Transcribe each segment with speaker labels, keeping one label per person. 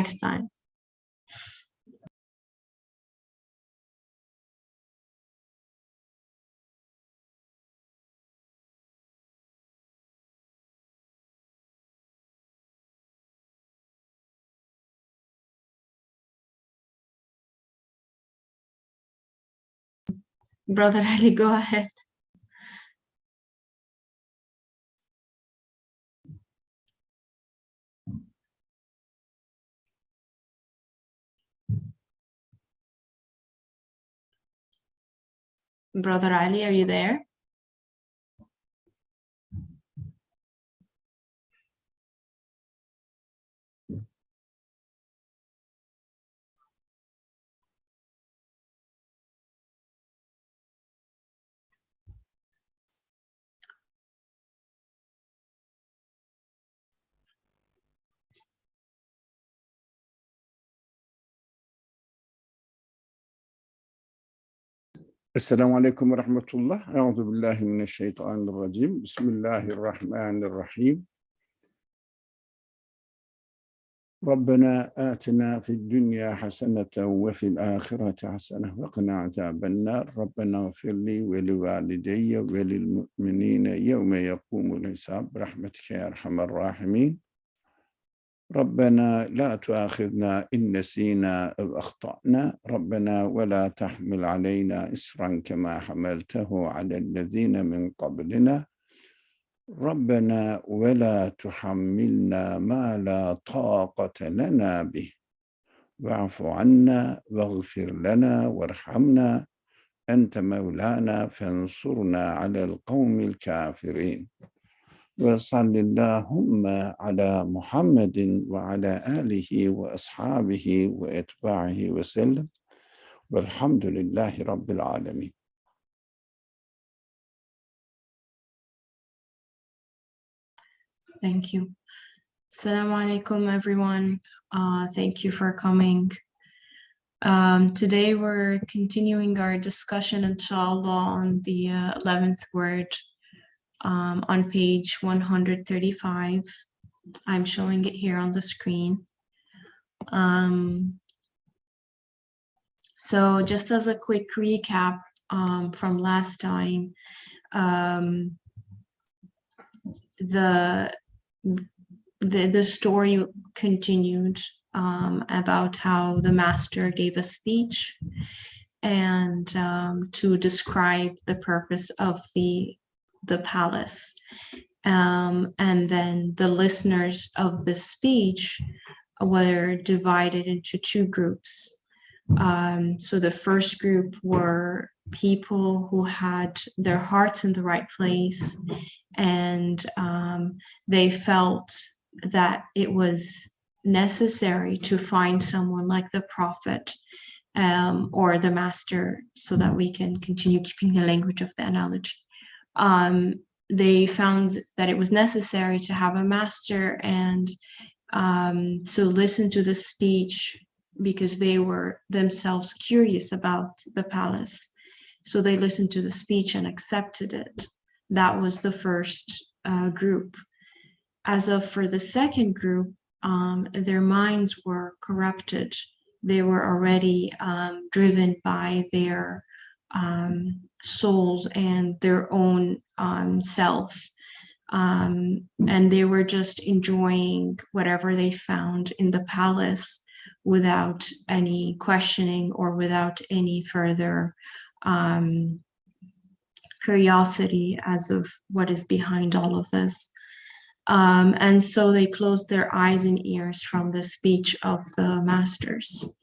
Speaker 1: next time. Brother Ali, go ahead. Brother Ali, are you there?
Speaker 2: السلام عليكم ورحمة الله. أعوذ بالله من الشيطان الرجيم. بسم الله الرحمن الرحيم. ربنا آتنا في الدنيا حسنة وفي الآخرة حسنة وقنا عذاب النار. ربنا اغفر لي ولوالدي وللمؤمنين يوم يقوم الحساب برحمتك يا أرحم الراحمين. ربنا لا تؤاخذنا إن نسينا أو أخطأنا. ربنا ولا تحمل علينا إصرا كما حملته على الذين من قبلنا. ربنا ولا تحملنا ما لا طاقة لنا به واعف عنا واغفر لنا وارحمنا أنت مولانا فانصرنا على القوم الكافرين. وصل اللهم على محمد وعلى آله وأصحابه وأتباعه وسلم والحمد لله رب العالمين.
Speaker 1: Thank you. Assalamu alaikum, everyone. Thank you for coming. Today we're continuing our discussion, inshallah, on the 11th word on page 135. I'm showing it here on the screen. So just as a quick recap from last time, the story continued about how the master gave a speech and to describe the purpose of the palace. And then the listeners of the speech were divided into two groups. So the first group were people who had their hearts in the right place, and they felt that it was necessary to find someone like the prophet or the master, so that we can continue keeping the language of the analogy. They found that it was necessary to have a master and to listen to the speech, because they were themselves curious about the palace. So they listened to the speech and accepted it. That was the first group. As of for the second group, their minds were corrupted. They were already driven by their souls and their own self. And they were just enjoying whatever they found in the palace without any questioning or without any further curiosity as of what is behind all of this. And so they closed their eyes and ears from the speech of the masters,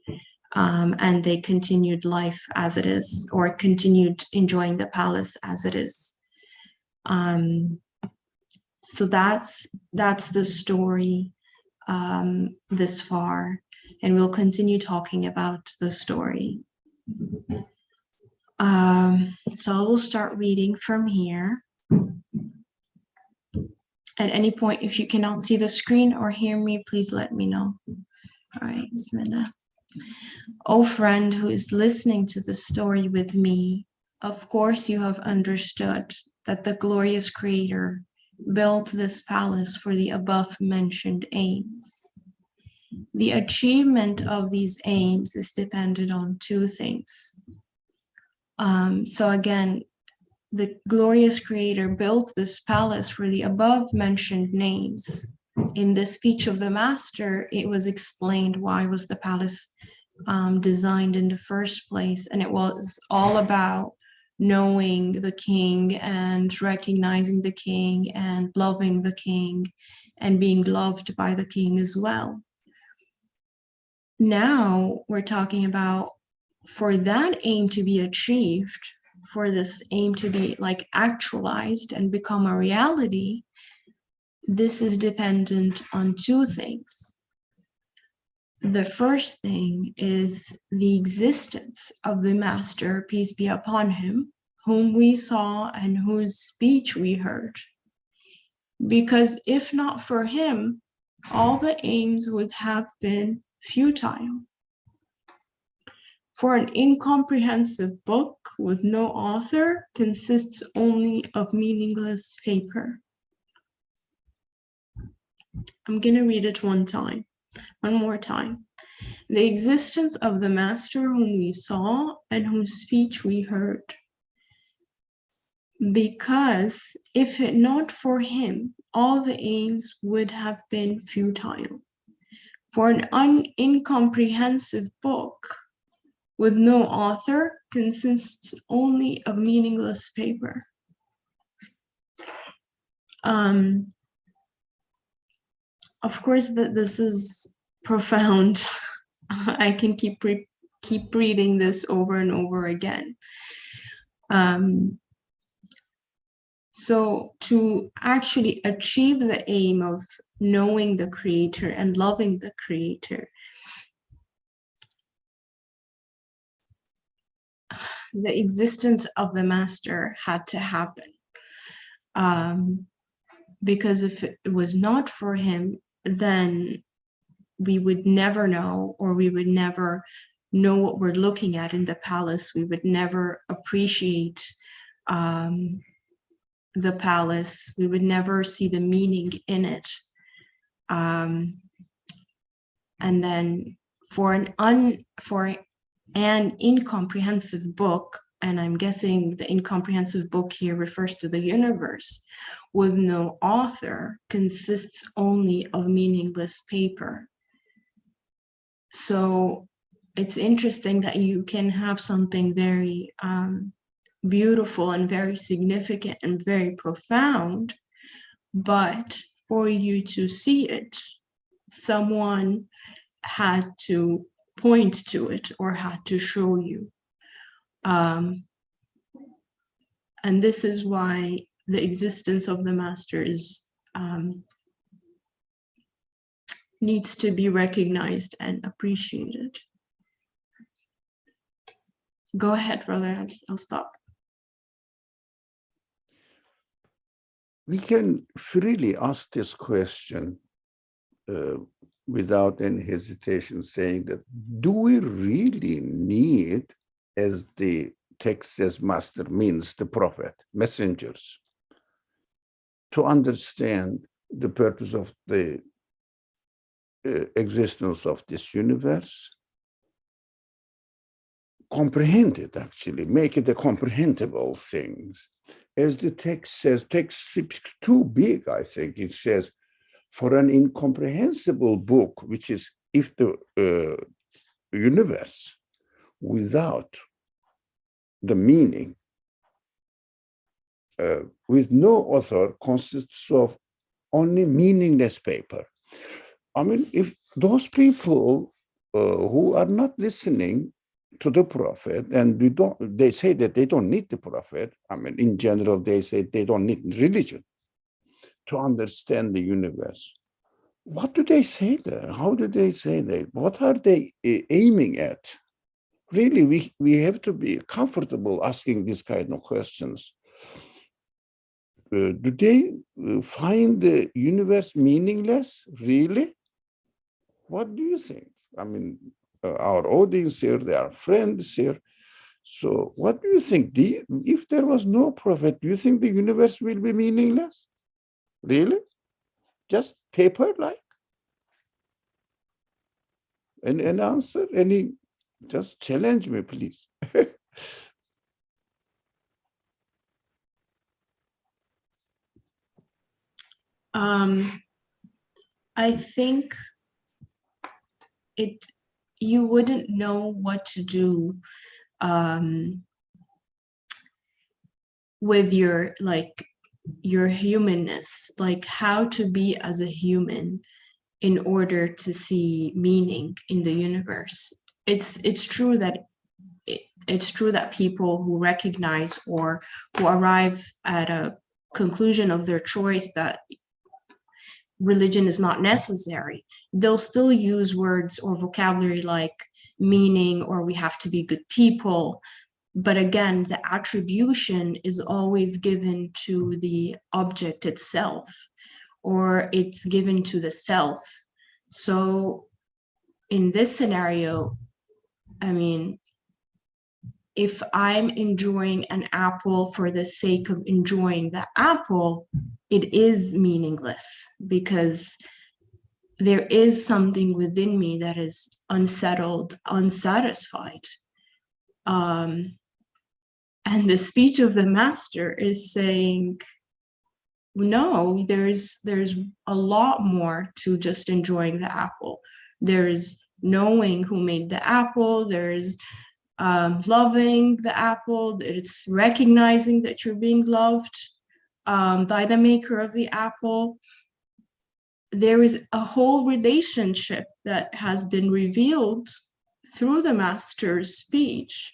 Speaker 1: and they continued life as it is, or continued enjoying the palace as it is. So that's the story this far, and we'll continue talking about the story. So I will start reading from here. At any point, if you cannot see the screen or hear me, please let me know. All right, Bismillah. O friend who is listening to the story with me, of course you have understood that the glorious Creator built this palace for the above mentioned aims. The achievement of these aims is dependent on two things. So again, the glorious creator built this palace for the above mentioned names. In the speech of the master, it was explained why was the palace designed in the first place, and it was all about knowing the king and recognizing the king and loving the king and being loved by the king as well. Now we're talking about, for that aim to be achieved, for this aim to be like actualized and become a reality, this is dependent on two things. The first thing is the existence of the master, peace be upon him, whom we saw and whose speech we heard. Because if not for him, all the aims would have been futile. For an incomprehensive book with no author consists only of meaningless paper. I'm going to read it one more time. The existence of the master whom we saw and whose speech we heard. Because if it not for him, all the aims would have been futile. For an incomprehensive book with no author consists only of meaningless paper. Of course, this is profound. I can keep reading this over and over again. So to actually achieve the aim of knowing the creator and loving the creator, the existence of the master had to happen. Because if it was not for him, then we would never know, or we would never know what we're looking at in the palace. We would never appreciate the palace. We would never see the meaning in it. And then for an incomprehensive book, and I'm guessing the incomprehensive book here refers to the universe, with no author consists only of meaningless paper. So it's interesting that you can have something very beautiful and very significant and very profound, but for you to see it, someone had to point to it or had to show you. And this is why the existence of the master is needs to be recognized and appreciated. Go ahead, brother. I'll stop.
Speaker 2: We can freely ask this question without any hesitation, saying that, do we really need, as the text says, master means the prophet, messengers, to understand the purpose of the existence of this universe? Comprehend it, actually, make it a comprehensible thing. As the text says, text speaks too big, I think. It says, for an incomprehensible book, which is if the universe without the meaning, with no author, consists of only meaningless paper. I mean, if those people who are not listening to the prophet, and they say that they don't need the prophet. I mean, in general, they say they don't need religion to understand the universe. What do they say there? How do they say that? What are they aiming at? Really, we have to be comfortable asking these kind of questions. Do they find the universe meaningless? Really? What do you think? I mean, our audience here, they are friends here. So what do you think? If there was no prophet, do you think the universe will be meaningless? Really? Just paper-like? An answer? Any? Just challenge me, please.
Speaker 1: I think you wouldn't know what to do with your humanness, like how to be as a human in order to see meaning in the universe. It's true that it's true that people who recognize or who arrive at a conclusion of their choice that religion is not necessary, they'll still use words or vocabulary like meaning or we have to be good people. But again, the attribution is always given to the object itself, or it's given to the self. So in this scenario, I mean, if I'm enjoying an apple for the sake of enjoying the apple, it is meaningless because there is something within me that is unsettled, unsatisfied. And the speech of the master is saying, no, there's a lot more to just enjoying the apple. There's knowing who made the apple. There's loving the apple. It's recognizing that you're being loved by the maker of the apple. There is a whole relationship that has been revealed through the master's speech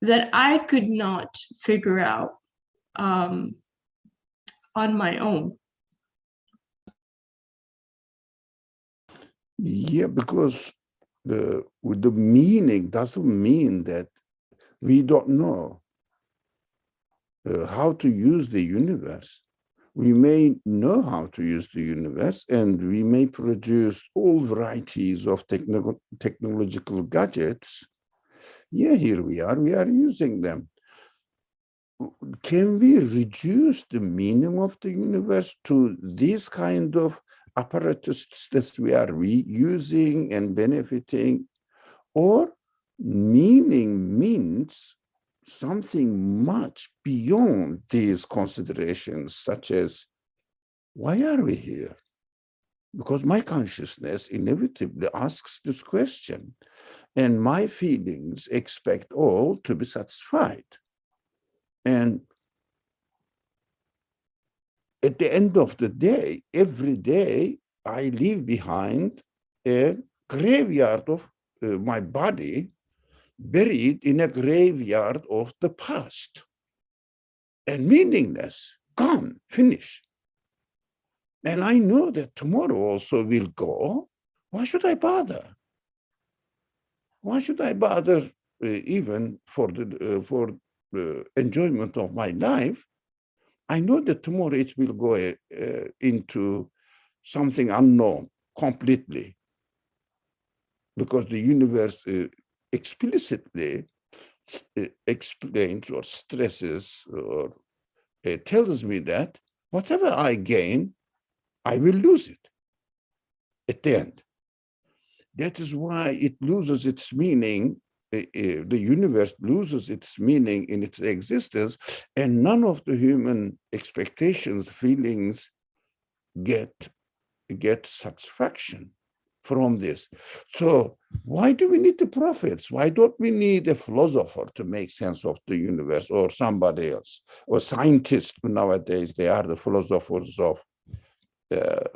Speaker 1: that I could not figure out on my own.
Speaker 2: Yeah, because with the meaning doesn't mean that we don't know how to use the universe. We may know how to use the universe, and we may produce all varieties of technological gadgets. Yeah, here we are using them. Can we reduce the meaning of the universe to these kind of apparatus that we are reusing and benefiting? Or meaning means something much beyond these considerations, such as, why are we here? Because my consciousness inevitably asks this question, and my feelings expect all to be satisfied. And at the end of the day, every day, I leave behind a graveyard of my body, buried in a graveyard of the past, and meaningless, gone, finished. And I know that tomorrow also will go. Why should I bother? Why should I bother even for the enjoyment of my life? I know that tomorrow it will go into something unknown completely, because the universe explicitly explains or stresses or tells me that whatever I gain, I will lose it at the end. That is why it loses its meaning. The universe loses its meaning in its existence, and none of the human expectations, feelings get satisfaction from this. So why do we need the prophets? Why don't we need a philosopher to make sense of the universe, or somebody else, or scientists? Nowadays, they are the philosophers of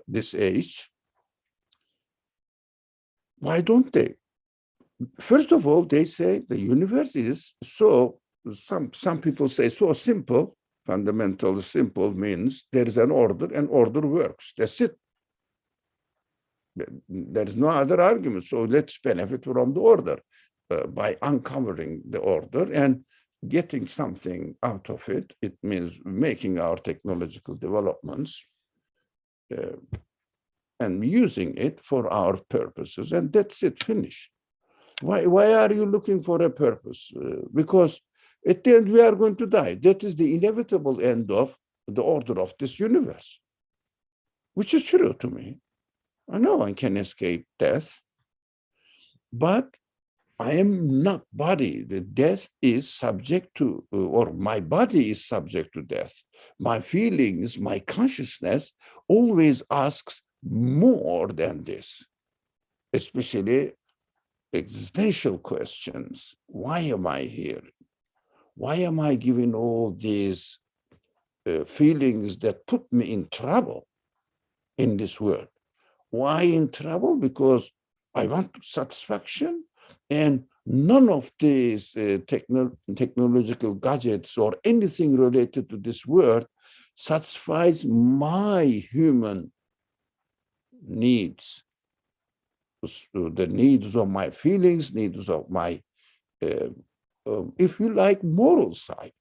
Speaker 2: this age. Why don't they? First of all, they say the universe is so, some people say so simple. Fundamentally simple means there is an order, and order works. That's it. There's no other argument. So let's benefit from the order by uncovering the order and getting something out of it. It means making our technological developments and using it for our purposes, and that's it, finish. Why are you looking for a purpose? Because at the end we are going to die. That is the inevitable end of the order of this universe, which is true to me. I know one can escape death, but I am not body. The death is subject to, or my body is subject to death. My feelings, my consciousness always asks more than this, especially existential questions. Why am I here? Why am I given all these feelings that put me in trouble in this world? Why in trouble? Because I want satisfaction, and none of these technological gadgets or anything related to this world satisfies my human needs, the needs of my feelings, needs of my, if you like, moral side.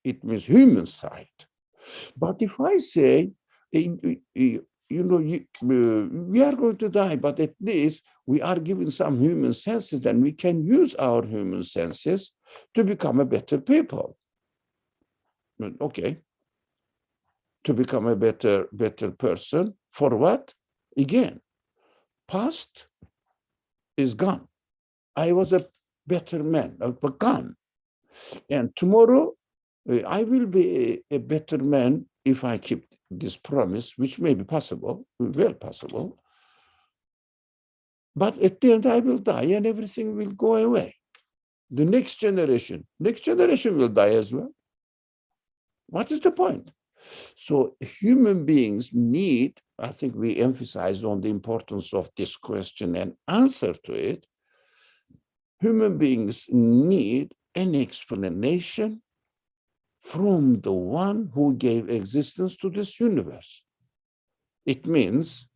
Speaker 2: It means human side. But if I say, we are going to die, but at least we are given some human senses, and we can use our human senses to become a better people. Okay. To become a better person. For what? Again, past is gone. I was a better man, but gone. And tomorrow, I will be a better man if I keep this promise, which may be possible, well possible. But at the end, I will die and everything will go away. The next generation will die as well. What is the point? So human beings need, I think we emphasized on the importance of this question and answer to it. Human beings need an explanation from the one who gave existence to this universe. It means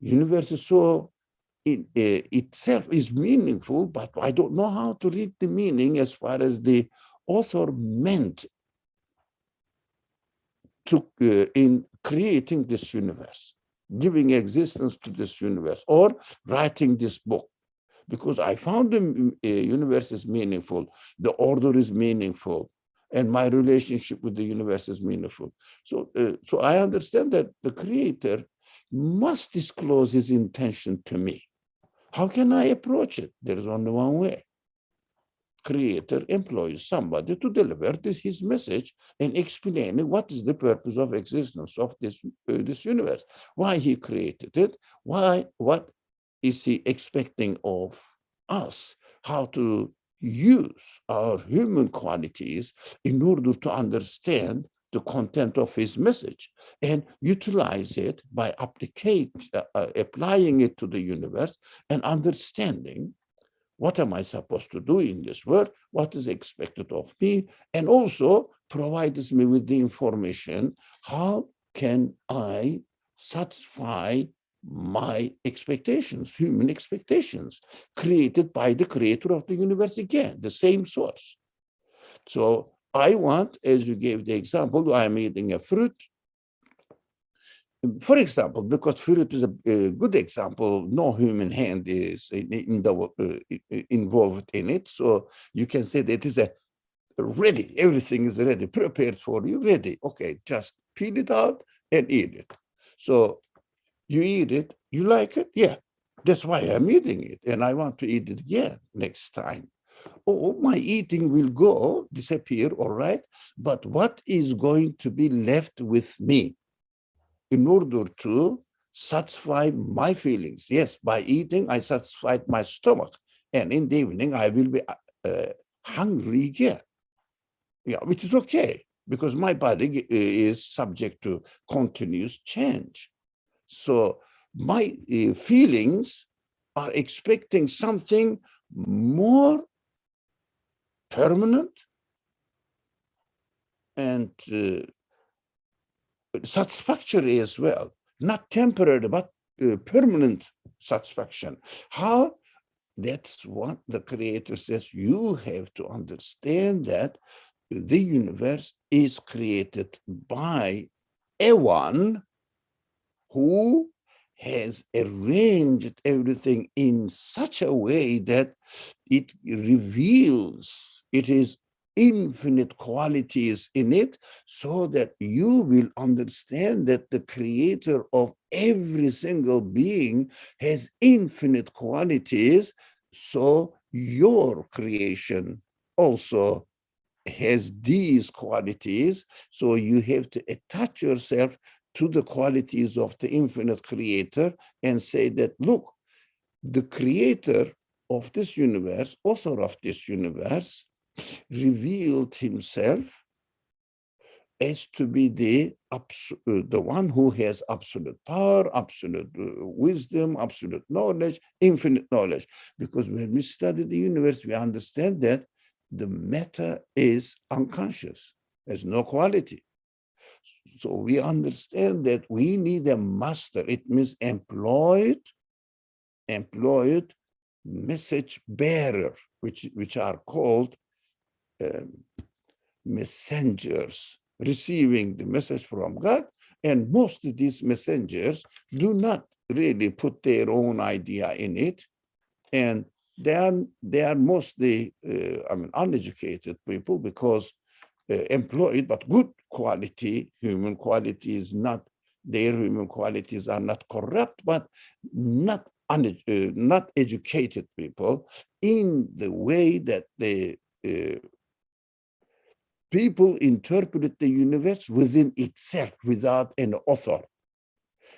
Speaker 2: universe is so itself is meaningful, but I don't know how to read the meaning as far as the author meant to in creating this universe, giving existence to this universe, or writing this book. Because I found the universe is meaningful, the order is meaningful, and my relationship with the universe is meaningful. So, so I understand that the creator must disclose his intention to me. How can I approach it? There is only one way. Creator employs somebody to deliver his message and explain what is the purpose of existence of this universe, why he created it, what is he expecting of us, how to use our human qualities in order to understand the content of his message and utilize it by applying it to the universe and understanding what am I supposed to do in this world, what is expected of me, and also provides me with the information, how can I satisfy my expectations, human expectations, created by the creator of the universe again, the same source. So I want, as you gave the example, I'm eating a fruit. For example, because fruit is a good example, no human hand is involved in it. So you can say that it is ready, everything is ready, prepared for you, ready. Okay, just peel it out and eat it. So you eat it, you like it? Yeah, that's why I'm eating it. And I want to eat it again next time. Oh, my eating will disappear, all right. But what is going to be left with me in order to satisfy my feelings? Yes, by eating, I satisfied my stomach. And in the evening, I will be hungry again. Yeah, which is okay, because my body is subject to continuous change. So my feelings are expecting something more permanent and satisfactory as well, not temporary, but permanent satisfaction. How? That's what the creator says. You have to understand that the universe is created by a one who has arranged everything in such a way that it reveals it is infinite qualities in it, so that you will understand that the creator of every single being has infinite qualities, So your creation also has these qualities. So you have to attach yourself to the qualities of the infinite creator and say that, look, the creator of this universe, author of this universe, revealed himself as to be the one who has absolute power, absolute wisdom, absolute knowledge, infinite knowledge. Because when we study the universe, we understand that the matter is unconscious, has no quality. So we understand that we need a master. It means employed message bearer, which are called messengers, receiving the message from God. And most of these messengers do not really put their own idea in it. And they are mostly, uneducated people, because employed, but good quality, human quality is not, their human qualities are not corrupt, but not educated people in the way that the people interpret the universe within itself without an author.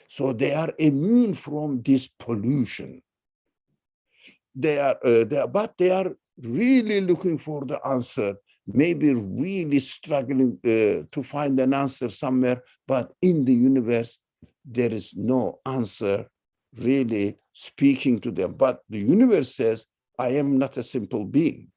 Speaker 2: So they are immune from this pollution. But they are really looking for the answer, maybe really struggling to find an answer somewhere, but in the universe, there is no answer really speaking to them. But the universe says, I am not a simple being.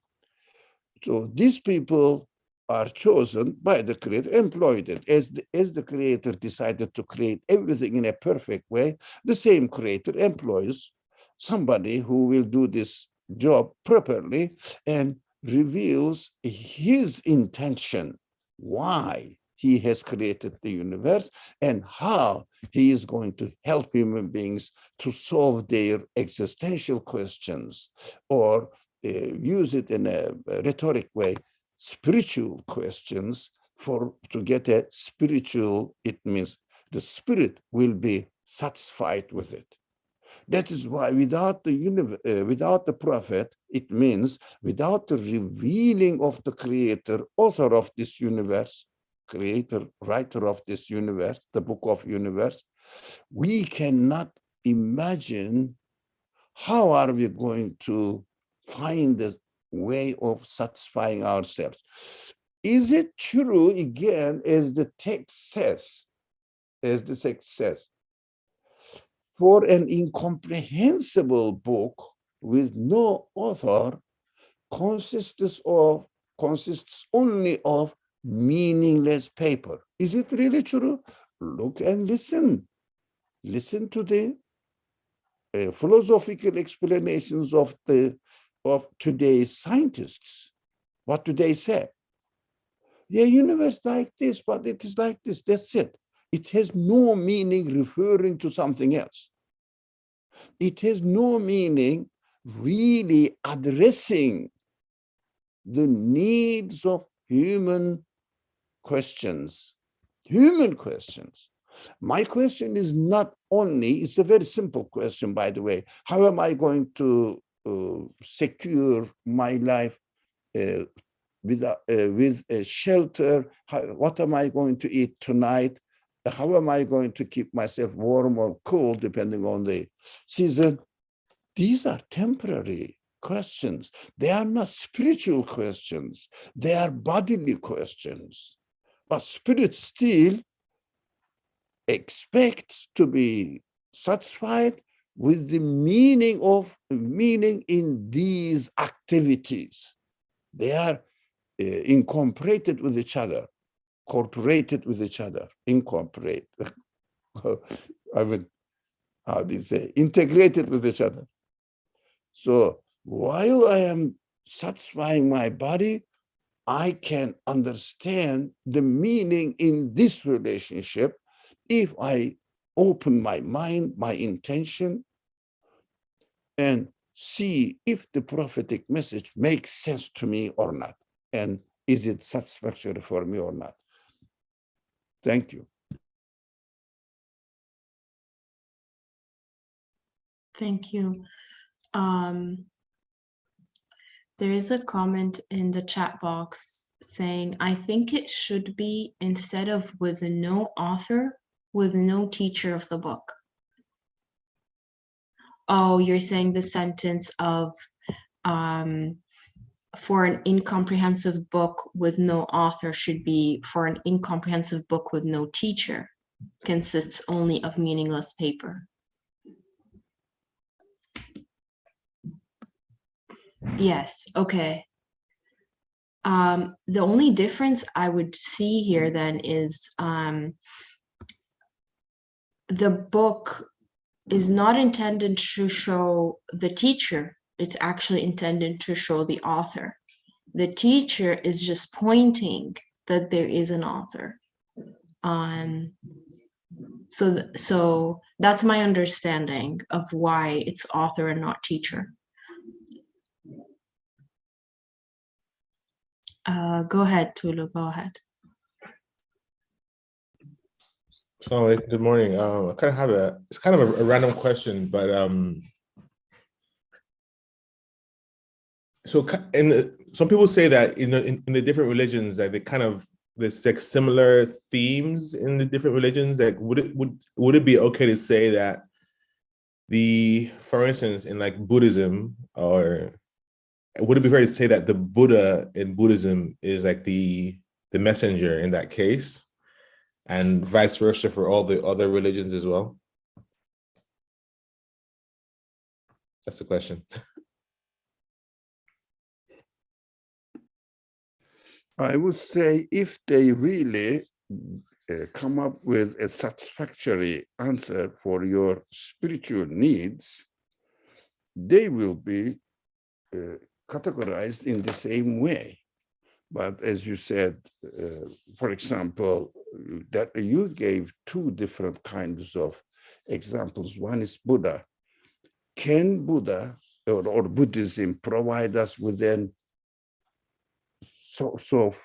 Speaker 2: So these people are chosen by the creator, employed. As the creator decided to create everything in a perfect way, the same creator employs somebody who will do this job properly and reveals his intention, why he has created the universe and how he is going to help human beings to solve their existential questions, or use it in a rhetoric way, spiritual questions, to get a spiritual, it means the spirit will be satisfied with it. That is why without the prophet, it means without the revealing of the creator, author of this universe, creator, writer of this universe, the book of universe, we cannot imagine how are we going to find a way of satisfying ourselves. Is it true, again, as the text says, for an incomprehensible book with no author consists only of meaningless paper? Is it really true? Look and listen. Listen to the philosophical explanations of today's scientists. What do they say? The universe like this, but it is like this. That's it. It has no meaning referring to something else. It has no meaning really addressing the needs of human questions. Human questions. My question is not only, it's a very simple question, by the way. How am I going to secure my life with a shelter? What am I going to eat tonight? How am I going to keep myself warm or cool, depending on the season? These are temporary questions. They are not spiritual questions. They are bodily questions. But spirit still expects to be satisfied with the meaning in these activities. They are incorporated with each other, incorporated with each other, incorporate. I mean, how do you say? Integrated with each other. So while I am satisfying my body, I can understand the meaning in this relationship if I open my mind, my intention, and see if the prophetic message makes sense to me or not, and is it satisfactory for me or not. Thank you.
Speaker 1: Thank you. There is a comment in the chat box saying, I think it should be, instead of with no author, with no teacher of the book. Oh, you're saying the sentence of for an incomprehensive book with no author should be for an incomprehensive book with no teacher, consists only of meaningless paper. Yes, okay. The only difference I would see here then is the book is not intended to show the teacher, it's actually intended to show the author. The teacher is just pointing that there is an author. So that's my understanding of why it's author and not teacher. Go ahead, Tulu, go ahead.
Speaker 3: So good morning. I kind of have it's kind of a random question, but so some people say that in the different religions, like there's like similar themes in the different religions. Like would it be okay to say that for instance, in like Buddhism, or would it be fair to say that the Buddha in Buddhism is like the messenger in that case? And vice versa for all the other religions as well? That's the question.
Speaker 2: I would say if they really come up with a satisfactory answer for your spiritual needs, they will be categorized in the same way. But as you said, for example, that you gave two different kinds of examples. One is Buddha. Can Buddha or Buddhism provide us with an source of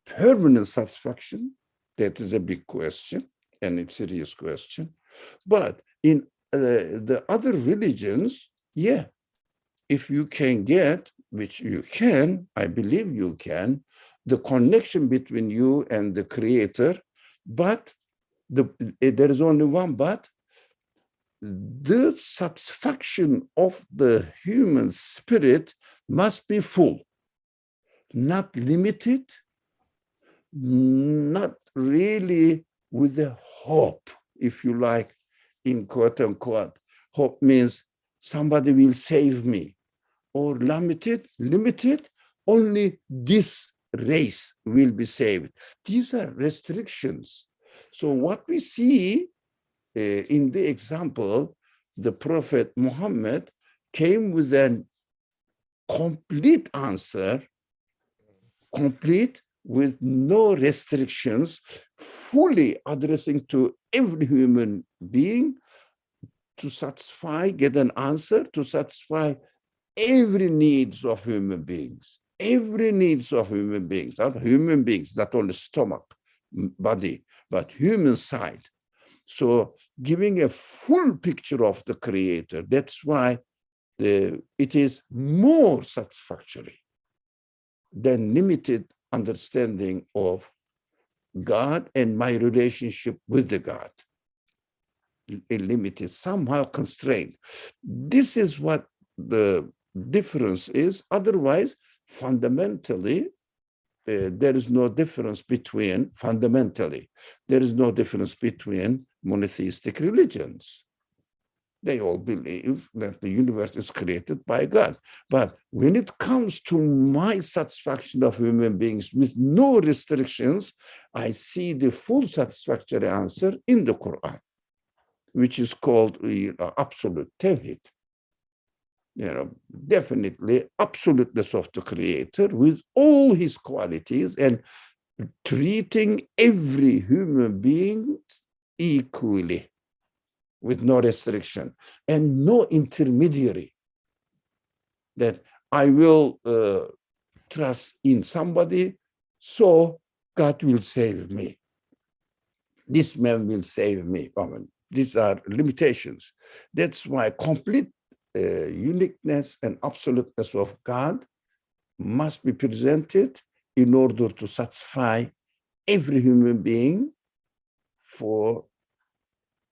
Speaker 2: permanent satisfaction? That is a big question, and it's a serious question. But in the other religions, yeah, if you can get, which you can, I believe you can, the connection between you and the creator, but there is only one but, the satisfaction of the human spirit must be full, not limited, not really with a hope, if you like, in quote unquote. Hope means somebody will save me, or limited, only this race will be saved. These are restrictions. So what we see in the example, the Prophet Muhammad came with a complete answer, complete with no restrictions, fully addressing to every human being to satisfy, get an answer to satisfy every needs of human beings, not only stomach, body, but human side. So giving a full picture of the creator, that's why it is more satisfactory than limited understanding of God and my relationship with the God. Limited, somehow constrained. This is what the difference is. Otherwise, fundamentally, there is no difference between monotheistic religions. They all believe that the universe is created by God. But when it comes to my satisfaction of human beings with no restrictions, I see the full satisfactory answer in the Quran, which is called absolute tawhid. Definitely absoluteness of the creator with all his qualities and treating every human being equally with no restriction and no intermediary, that I will trust in somebody, so God will save me. This man will save me. These are limitations. That's why complete uniqueness and absoluteness of God must be presented in order to satisfy every human being for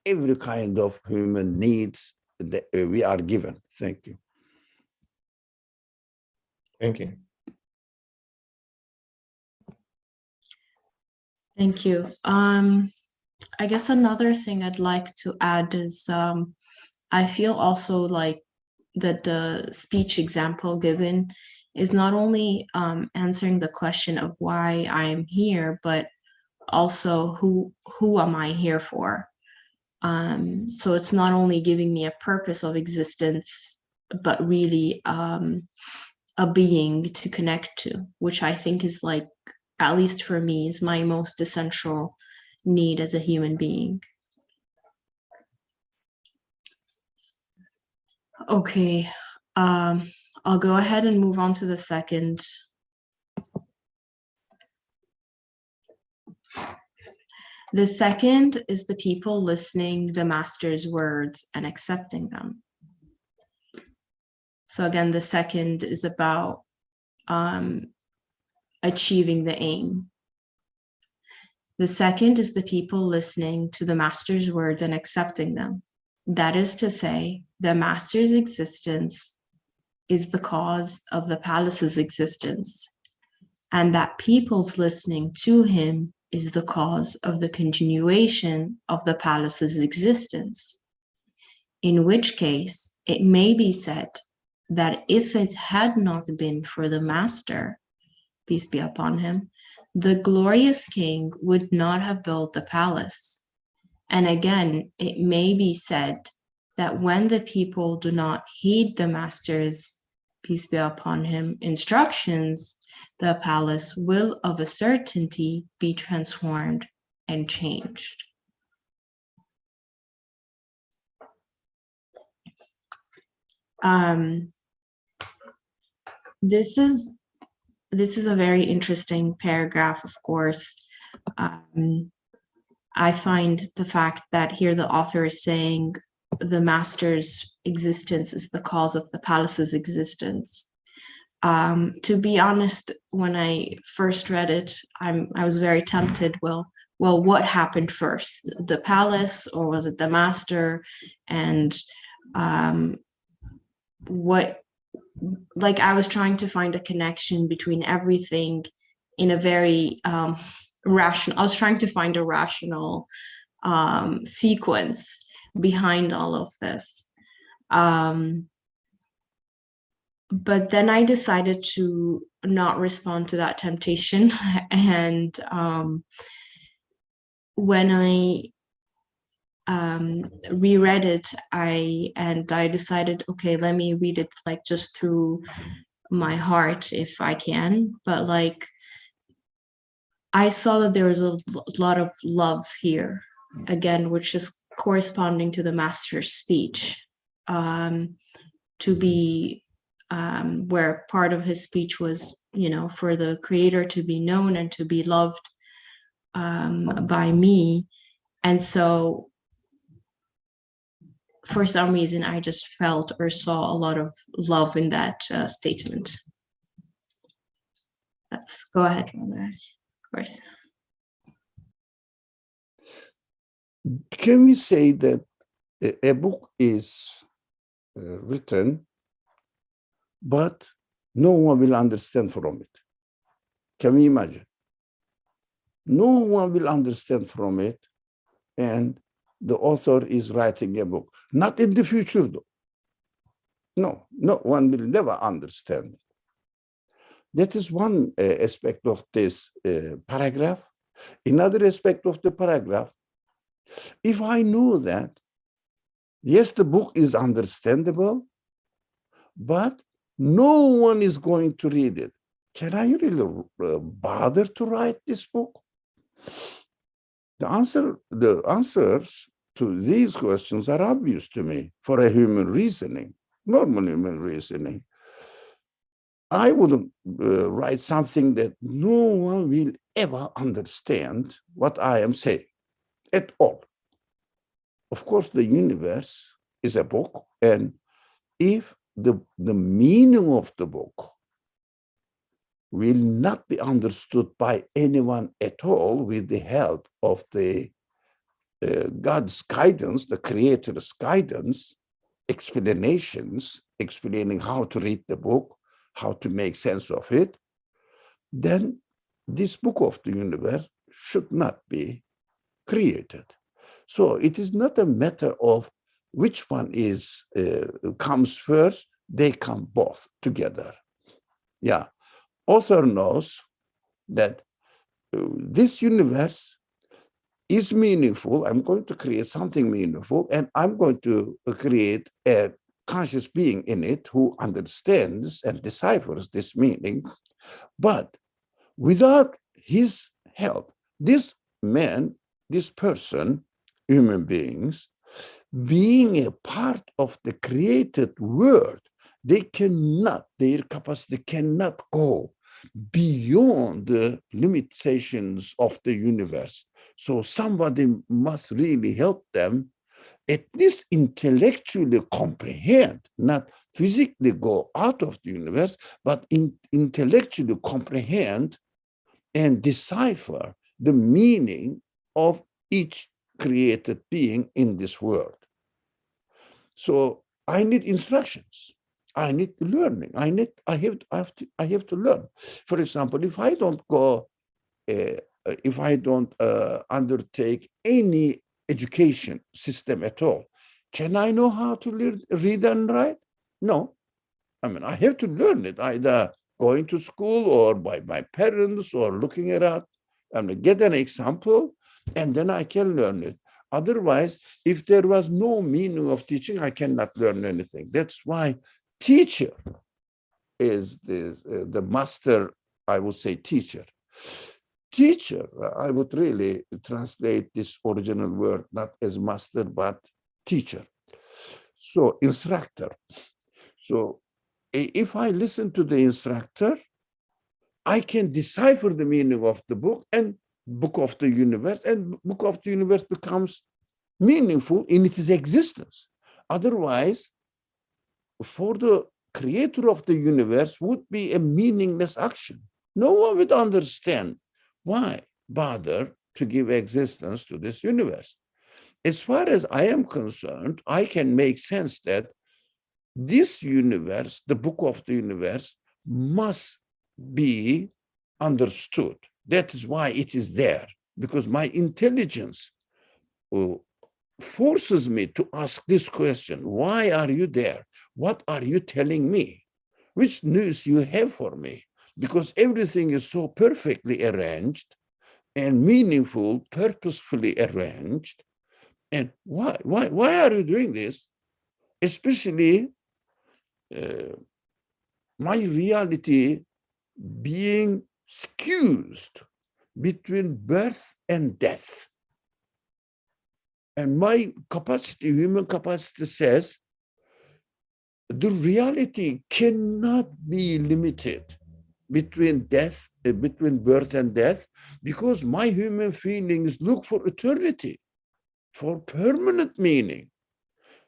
Speaker 2: every kind of human needs that we are given. Thank you.
Speaker 3: Thank you.
Speaker 1: Thank you. I guess another thing I'd like to add is I feel also like that the speech example given is not only answering the question of why I'm here, but also who am I here for? So it's not only giving me a purpose of existence, but really a being to connect to, which I think is like, at least for me, is my most essential need as a human being. Okay, I'll go ahead and move on to the second. The second is the people listening the master's words and accepting them. So again, the second is about achieving the aim. The second is the people listening to the master's words and accepting them. That is to say, the master's existence is the cause of the palace's existence, and that people's listening to him is the cause of the continuation of the palace's existence. In which case, it may be said that if it had not been for the master, peace be upon him, the glorious king would not have built the palace. And again, it may be said that when the people do not heed the master's, peace be upon him, instructions, the palace will of a certainty be transformed and changed. This is a very interesting paragraph, of course. I find the fact that here the author is saying the master's existence is the cause of the palace's existence. To be honest, when I first read it, I was very tempted. Well, what happened first, the palace, or was it the master? And I was trying to find a connection between everything in a very rational. I was trying to find a rational sequence behind all of this. But then I decided to not respond to that temptation. And when I reread it, I decided, okay, let me read it like just through my heart if I can. But like, I saw that there was a lot of love here, again, which is corresponding to the master's speech, to be where part of his speech was, for the creator to be known and to be loved by me. And so for some reason, I just felt or saw a lot of love in that statement. Let's go ahead, Rana, of course.
Speaker 2: Can we say that a book is written, but no one will understand from it? Can we imagine? No one will understand from it, and the author is writing a book. Not in the future, though. No one will never understand. That is one aspect of this paragraph. Another aspect of the paragraph, if I know that, yes, the book is understandable, but no one is going to read it, can I really bother to write this book? The answers to these questions are obvious to me for a human reasoning, normal human reasoning. I wouldn't write something that no one will ever understand what I am saying at all. Of course, the universe is a book, and if the meaning of the book will not be understood by anyone at all with the help of the God's guidance, the Creator's guidance, explanations, explaining how to read the book, how to make sense of it, then this book of the universe should not be created. So it is not a matter of which one comes first, they come both together. Yeah, author knows that this universe is meaningful. I'm going to create something meaningful, and I'm going to create a conscious being in it who understands and deciphers this meaning. But without his help, this man, this person, human beings, being a part of the created world, their capacity cannot go beyond the limitations of the universe. So somebody must really help them at least intellectually comprehend, not physically go out of the universe, but intellectually comprehend and decipher the meaning of each created being in this world. So I need instructions. I need learning. I have to learn. For example, if I don't undertake any education system at all, can I know how to read and write? No. I mean, I have to learn it either going to school or by my parents or looking it up. I mean, get an example, and then I can learn it. Otherwise, if there was no meaning of teaching, I cannot learn anything. That's why teacher is the master, I would say teacher. Teacher, I would really translate this original word not as master, but teacher. So instructor. So if I listen to the instructor, I can decipher the meaning of the book and book of the universe, and book of the universe becomes meaningful in its existence. Otherwise, for the creator of the universe would be a meaningless action. No one would understand why bother to give existence to this universe. As far as I am concerned, I can make sense that this universe, the book of the universe, must be understood. That is why it is there, because my intelligence forces me to ask this question: why are you there? What are you telling me? Which news you have for me? Because everything is so perfectly arranged and meaningful, purposefully arranged. And why are you doing this? Especially my reality being skewed between birth and death. And my capacity, human capacity, says the reality cannot be limited between birth and death, because my human feelings look for eternity, for permanent meaning.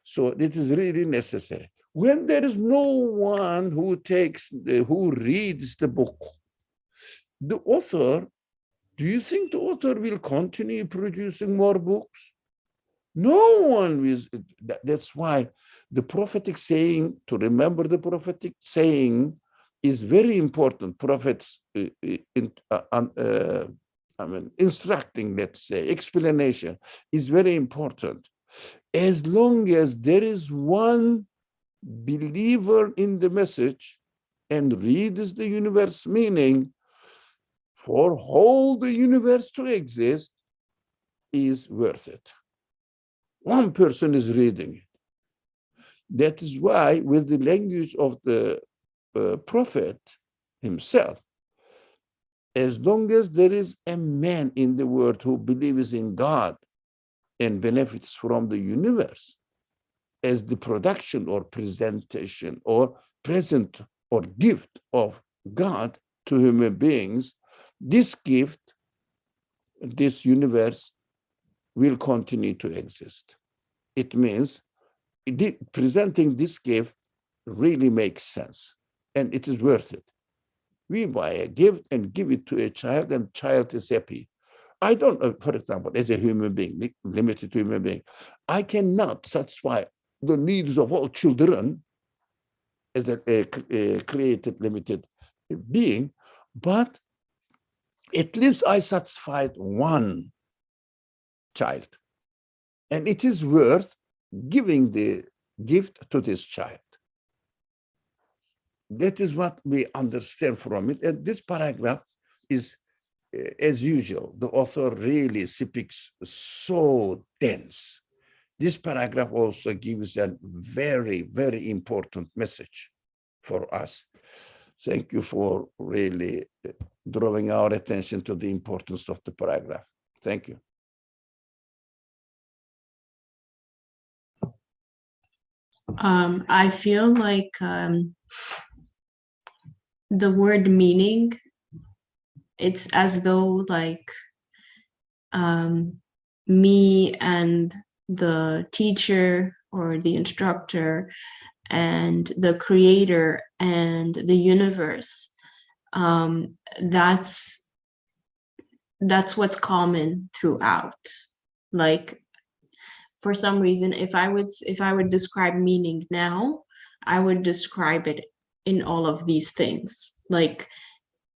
Speaker 2: So it is really necessary. When there is no one who reads the book, the author, do you think the author will continue producing more books? No one will. That's why the prophetic saying, to remember the prophetic saying, is very important. Prophets instructing, let's say, explanation is very important. As long as there is one believer in the message and reads the universe meaning, for whole the universe to exist is worth it. One person is reading it. That is why, with the language of the prophet himself, as long as there is a man in the world who believes in God and benefits from the universe as the production or presentation or present or gift of God to human beings, this gift, this universe will continue to exist. It means presenting this gift really makes sense and it is worth it. We buy a gift and give it to a child and child is happy. I don't know, for example, as a human being, limited to human being, I cannot satisfy the needs of all children as a created, limited being, but at least I satisfied one child. And it is worth giving the gift to this child. That is what we understand from it. And this paragraph is, as usual, the author really speaks so dense. This paragraph also gives a very, very important message for us. Thank you for really drawing our attention to the importance of the paragraph. Thank you.
Speaker 1: I feel like the word meaning, it's as though like me and the teacher or the instructor and the creator and the universe, that's what's common throughout. Like, for some reason, if I would describe meaning now, I would describe it in all of these things. Like,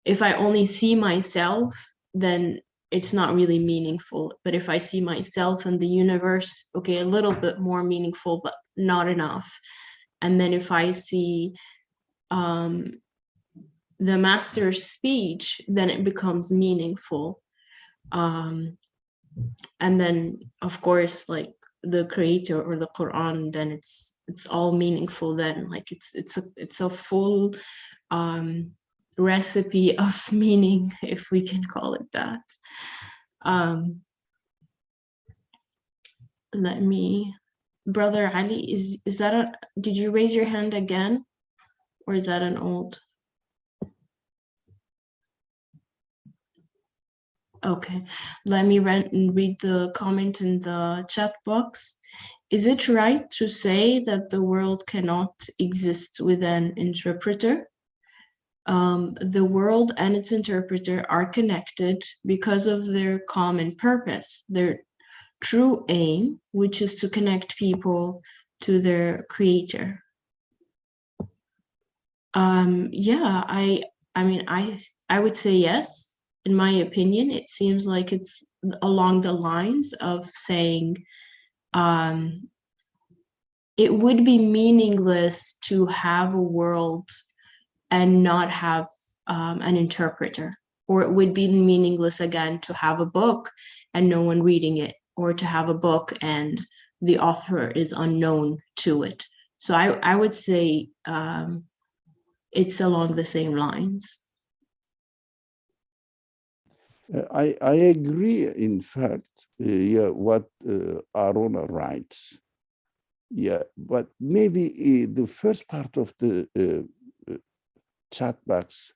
Speaker 1: if I only see myself, then it's not really meaningful. But if I see myself and the universe, okay, a little bit more meaningful, but not enough. And then if I see the master's speech, then it becomes meaningful. And then, of course, like the creator or the Quran, then it's all meaningful. Then, like it's a full recipe of meaning, if we can call it that. Let me, Brother Ali, is that a, did you raise your hand again, or is that an old? Okay, let me read the comment in the chat box. Is it right to say that the world cannot exist with an interpreter? The world and its interpreter are connected because of their common purpose, their true aim, which is to connect people to their creator. Yeah, I mean, I would say yes. In my opinion, it seems like it's along the lines of saying it would be meaningless to have a world and not have an interpreter, or it would be meaningless again to have a book and no one reading it, or to have a book and the author is unknown to it. So I would say it's along the same lines.
Speaker 2: I agree, in fact, yeah, what Arona writes. Yeah, but maybe the first part of the chat box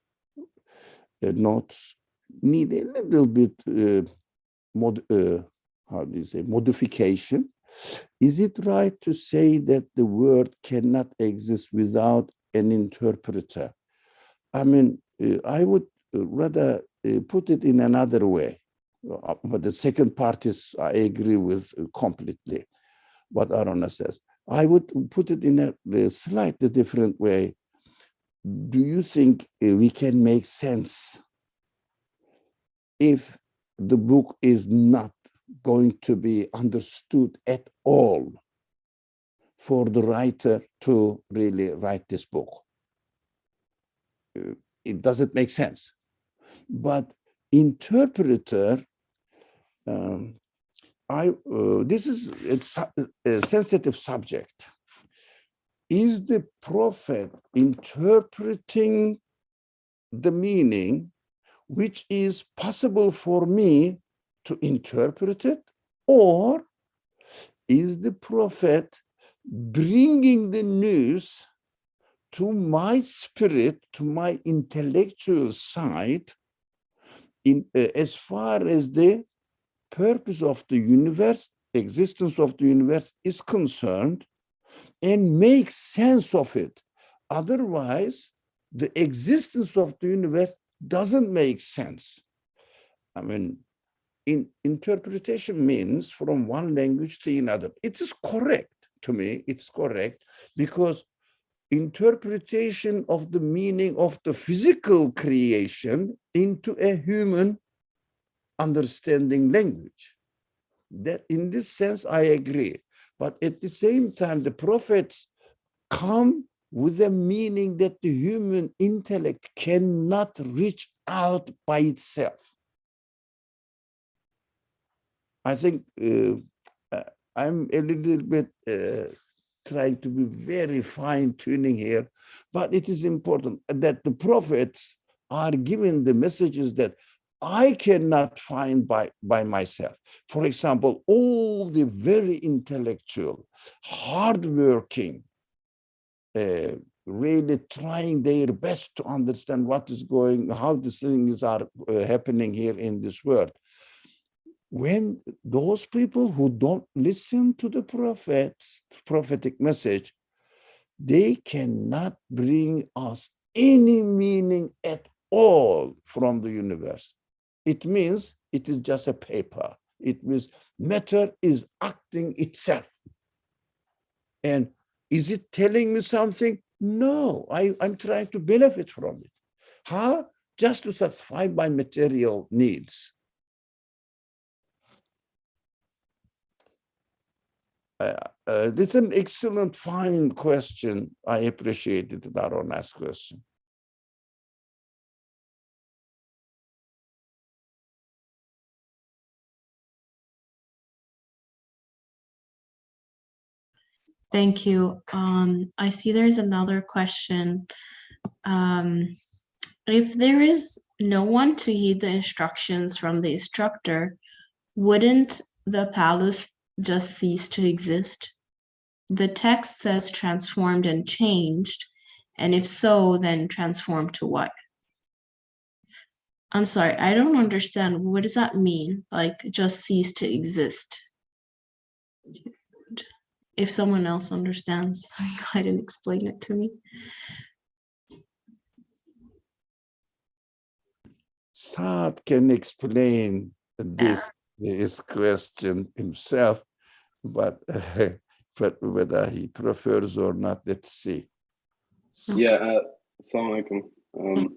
Speaker 2: notes need a little bit how do you say, modification. Is it right to say that the word cannot exist without an interpreter? I mean, I would rather put it in another way. But the second part is, I agree with completely what Arona says. I would put it in a slightly different way. Do you think we can make sense if the book is not going to be understood at all for the writer to really write this book? It doesn't make sense. But interpreter, this is a sensitive subject. Is the prophet interpreting the meaning which is possible for me to interpret it, or is the prophet bringing the news to my spirit, to my intellectual side, in as far as the purpose of the universe, existence of the universe is concerned, and make sense of it Otherwise, the existence of the universe doesn't make sense. I mean, interpretation means from one language to another. It is correct to me. It's correct because interpretation of the meaning of the physical creation into a human understanding language. That in this sense, I agree. But at the same time, the prophets come with a meaning that the human intellect cannot reach out by itself. I think I'm a little bit trying to be very fine-tuning here, but it is important that the prophets are given the messages that I cannot find by myself. For example, all the very intellectual, hardworking, really trying their best to understand what is going, how these things are happening here in this world. When those people who don't listen to the prophets, prophetic message, they cannot bring us any meaning at all from the universe. It means it is just a paper. It means matter is acting itself. And is it telling me something? No, I'm trying to benefit from it. How? Just to satisfy my material needs. This is an excellent, fine question. I appreciated Darona's question.
Speaker 1: Thank you. I see there's another question. If there is no one to heed the instructions from the instructor, wouldn't the palace just cease to exist? The text says transformed and changed, and if so, then transformed to what? I'm sorry, I don't understand. What does that mean? Like, just cease to exist? If someone else understands, go ahead and explain it to me.
Speaker 2: Saad can explain this question himself, but whether he prefers or not, let's see.
Speaker 4: Yeah, assalamu alaikum.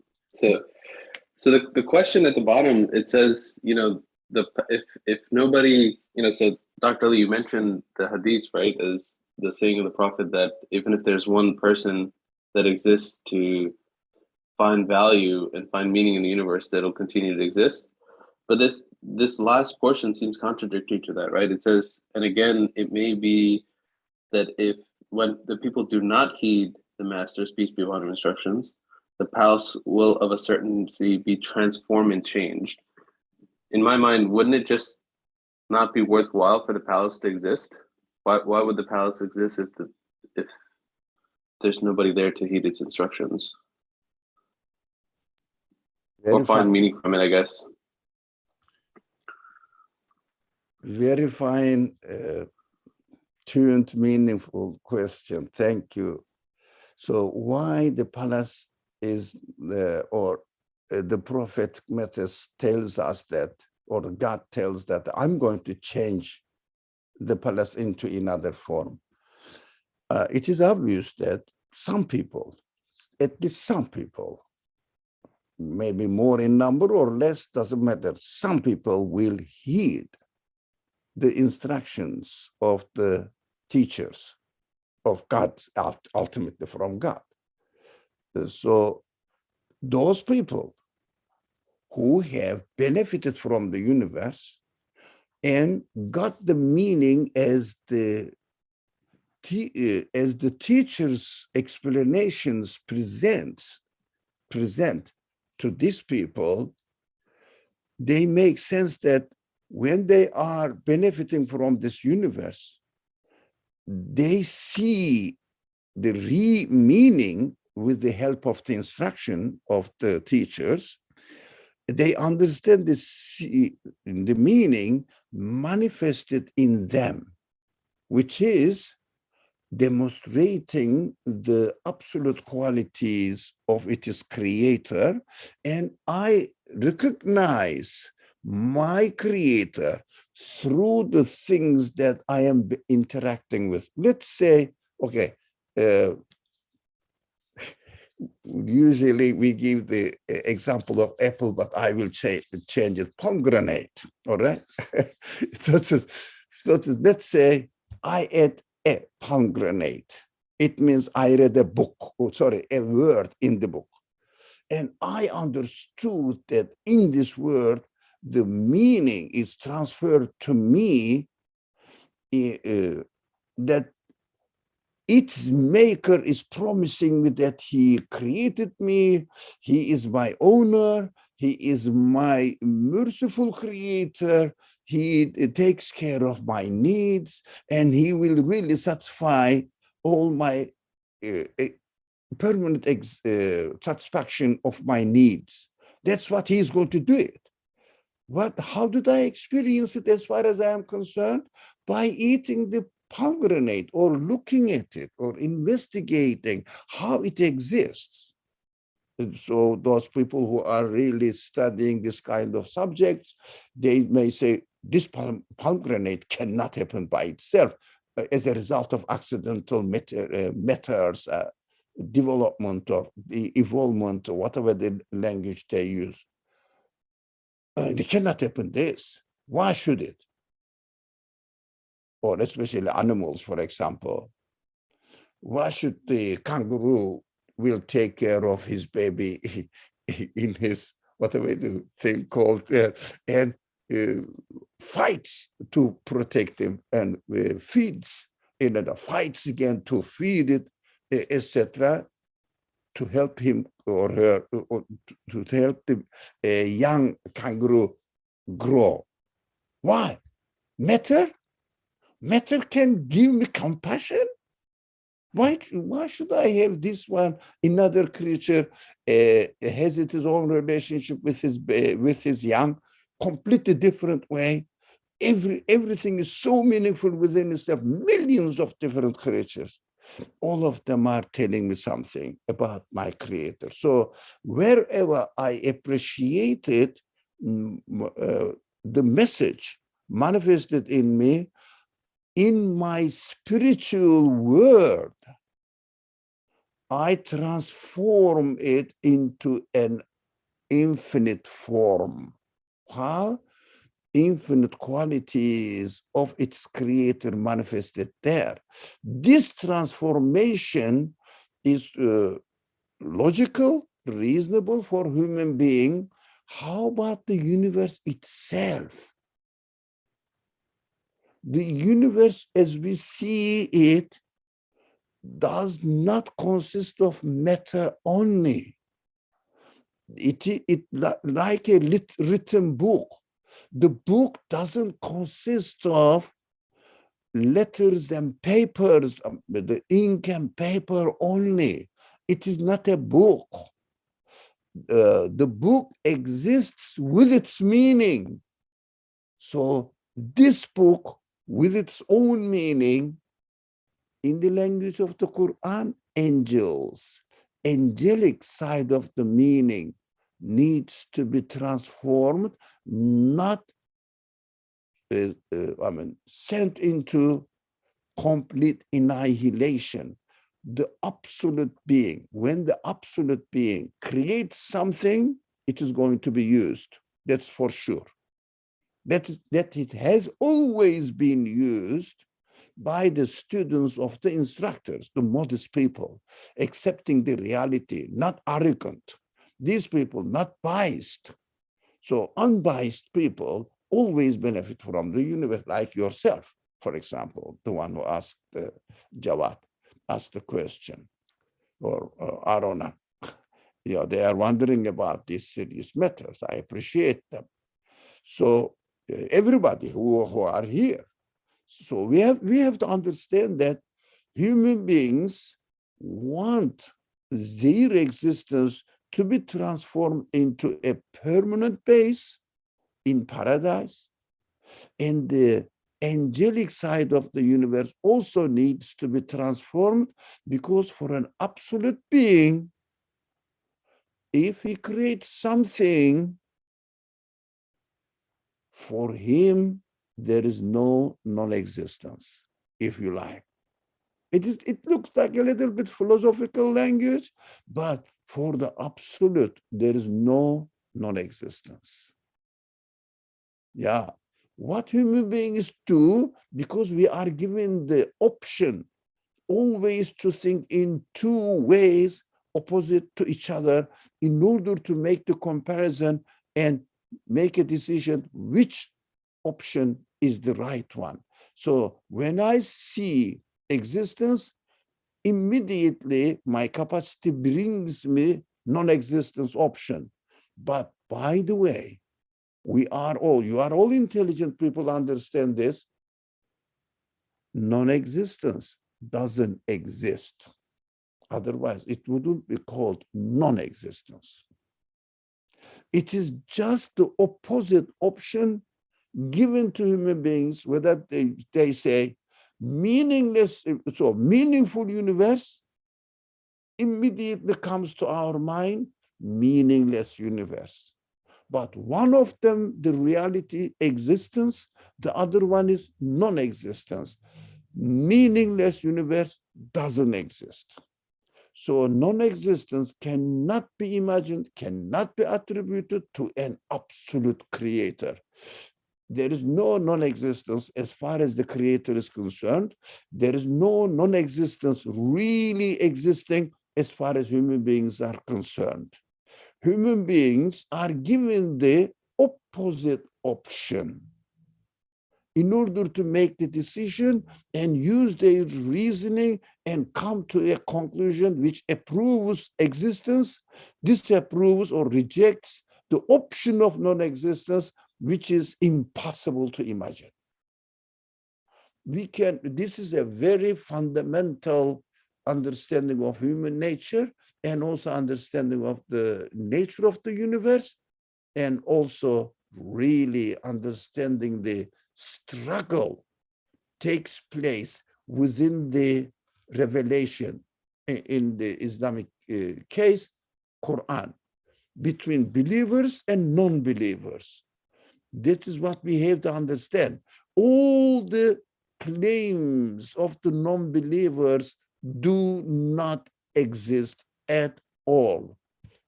Speaker 4: So the question at the bottom, it says, you know, if nobody, you know, so Dr. Ali, you mentioned the hadith, right, as the saying of the Prophet that even if there's one person that exists to find value and find meaning in the universe, that'll continue to exist. But this last portion seems contradictory to that, right? It says, and again, it may be that when the people do not heed the master's peace be upon him instructions, the palace will of a certainty be transformed and changed. In my mind, wouldn't it just not be worthwhile for the palace to exist? Why would the palace exist if there's nobody there to heed its instructions? Or find meaning from it, I guess.
Speaker 2: Very fine, tuned, meaningful question. Thank you. So why the palace is the prophet Matthews tells us that, or God tells that I'm going to change the palace into another form. It is obvious that some people, at least some people, maybe more in number or less, doesn't matter. Some people will heed the instructions of the teachers of God, ultimately from God. So those people who have benefited from the universe and got the meaning as the teacher's explanations present to these people, they make sense that when they are benefiting from this universe, they see the meaning with the help of the instruction of the teachers. They understand the meaning manifested in them, which is demonstrating the absolute qualities of its creator, and I recognize my creator through the things that I am interacting with. Let's say, okay, usually we give the example of apple, but I will change it, pomegranate, all right? Let's say I ate a pomegranate. It means I read a book, a word in the book. And I understood that in this word, the meaning is transferred to me, that its maker is promising me that he created me, he is my owner, he is my merciful creator, he takes care of my needs, and he will really satisfy all my permanent satisfaction of my needs. That's what he's going to do it. How did I experience it as far as I am concerned? By eating the pomegranate or looking at it or investigating how it exists. And so those people who are really studying this kind of subjects, they may say this pomegranate cannot happen by itself as a result of accidental matters, development or the evolvement, or whatever the language they use. It cannot happen this. Why should it? Or especially animals, for example. Why should the kangaroo will take care of his baby in his, whatever the thing called, and fights to protect him, and feeds, fights again to feed it, etc., to help him or her, or to help the young kangaroo grow. Why? Matter? Matter can give me compassion? Why should I have this one? Another creature has its own relationship with his young, completely different way. Everything is so meaningful within itself. Millions of different creatures. All of them are telling me something about my creator. So wherever I appreciated the message manifested in me, in my spiritual world, I transform it into an infinite form. How? Infinite qualities of its creator manifested there. This transformation is logical, reasonable for human being. How about the universe itself? The universe as we see it does not consist of matter only. It like a written book. The book doesn't consist of letters and papers, the ink and paper only. It is not a book. The book exists with its meaning. So this book, with its own meaning, in the language of the Quran, angelic side of the meaning needs to be transformed, not sent into complete annihilation. The absolute being, when the absolute being creates something, it is going to be used. That's for sure. That it has always been used by the students of the instructors, the modest people, accepting the reality, not arrogant. These people, not biased. So unbiased people always benefit from the universe, like yourself, for example, the one who asked Jawad, asked the question, or Arona. They are wondering about these serious matters. I appreciate them. So everybody who are here. So we have to understand that human beings want their existence to be transformed into a permanent base in paradise. And the angelic side of the universe also needs to be transformed, because for an absolute being, if he creates something, for him, there is no non-existence, if you like. It looks like a little bit philosophical language, but for the absolute, there is no non-existence. Yeah. What human beings do, because we are given the option always to think in two ways opposite to each other in order to make the comparison and make a decision which option is the right one. So when I see existence, immediately my capacity brings me non-existence option. But by the way, you are all intelligent people, understand this. Non-existence doesn't exist. Otherwise, it wouldn't be called non-existence. It is just the opposite option given to human beings, whether they say meaningless, so meaningful universe, immediately comes to our mind, meaningless universe. But one of them, the reality, existence, the other one is non-existence. Meaningless universe doesn't exist. So non-existence cannot be imagined, cannot be attributed to an absolute creator. There is no non-existence as far as the creator is concerned. There is no non-existence really existing as far as human beings are concerned. Human beings are given the opposite option in order to make the decision and use their reasoning and come to a conclusion which approves existence, disapproves or rejects the option of non-existence, which is impossible to imagine. This is a very fundamental understanding of human nature, and also understanding of the nature of the universe, and also really understanding the struggle takes place within the revelation in the Islamic case, Quran, between believers and non-believers. This is what we have to understand. All the claims of the non-believers do not exist at all.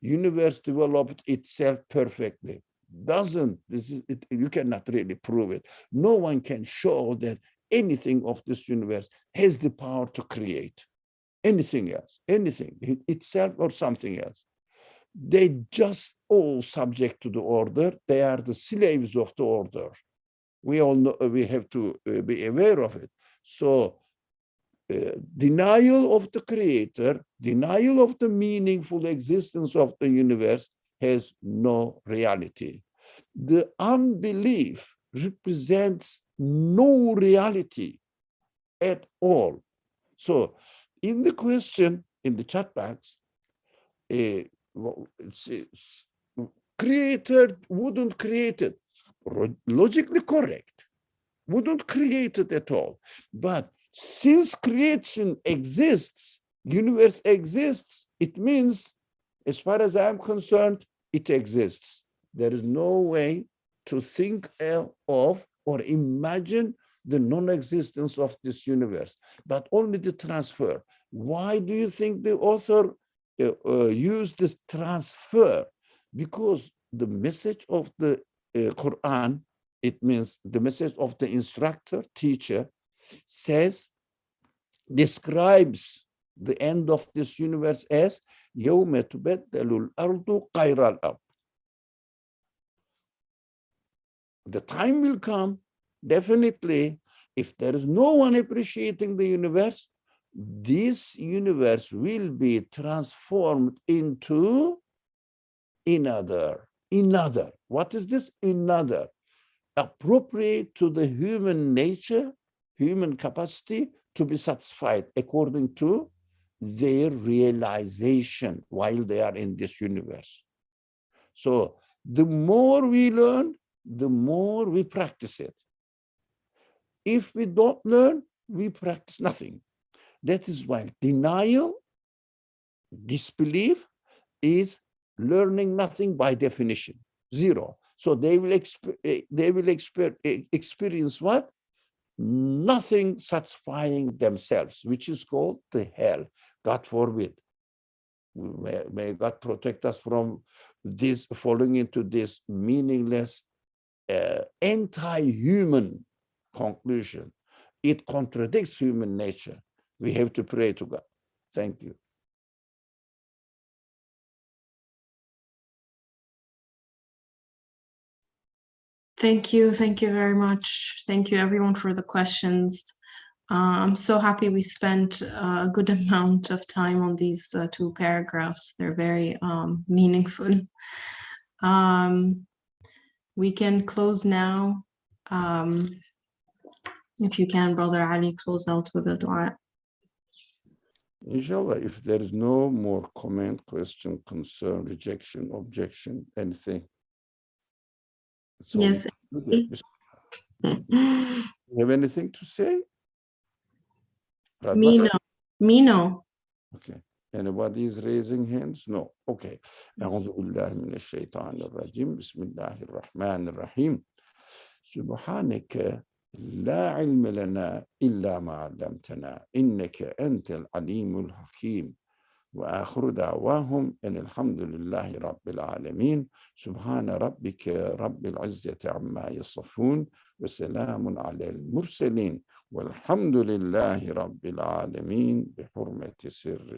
Speaker 2: Universe developed itself perfectly. Doesn't, you cannot really prove it. No one can show that anything of this universe has the power to create anything else, anything, itself or something else. They just all subject to the order. They are the slaves of the order. We all know, we have to be aware of it. So denial of the creator, denial of the meaningful existence of the universe has no reality. The unbelief represents no reality at all. So in the question, in the chat box, creator wouldn't create it. Logically correct. Wouldn't create it at all. But since creation exists, universe exists, it means, as far as I'm concerned, it exists. There is no way to think of or imagine the non-existence of this universe, but only the transfer. Why do you think the author used this transfer? Because the message of the Quran, it means the message of the instructor, teacher, says, describes the end of this universe as يَوْمَ تُبَدَّلُ الْأَرْضُ غَيْرَ الْأَرْضِ. The time will come, definitely, if there is no one appreciating the universe, this universe will be transformed into another. What is this? Another. Appropriate to the human nature, human capacity to be satisfied according to their realization while they are in this universe. So the more we learn, the more we practice it. If we don't learn, we practice nothing. That is why denial, disbelief, is learning nothing by definition, zero. So they will experience what? Nothing satisfying themselves, which is called the hell. God forbid. May God protect us from this, falling into this meaningless, anti-human conclusion. It contradicts human nature. We have to pray to God. Thank you.
Speaker 1: Thank you very much. Thank you everyone for the questions. I'm so happy we spent a good amount of time on these two paragraphs. They're very meaningful. We can close now. If you can, Brother Ali, close out with a dua.
Speaker 2: Inshallah, if there is no more comment, question, concern, rejection, objection, anything.
Speaker 1: Yes.
Speaker 2: You have anything to say?
Speaker 1: Me no.
Speaker 2: Okay. Anybody is raising hands? No. Okay. أعوذ بالله من الشيطان الرجيم. بسم الله الرحمن الرحيم. سبحانك لا علم لنا إلا ما علمتنا إنك أنت العليم الحكيم. وآخر دعواهم أن الحمد لله رب العالمين. سبحان ربك رب العزة عما يصفون وسلام على المرسلين والحمد لله رب العالمين بحرمة سر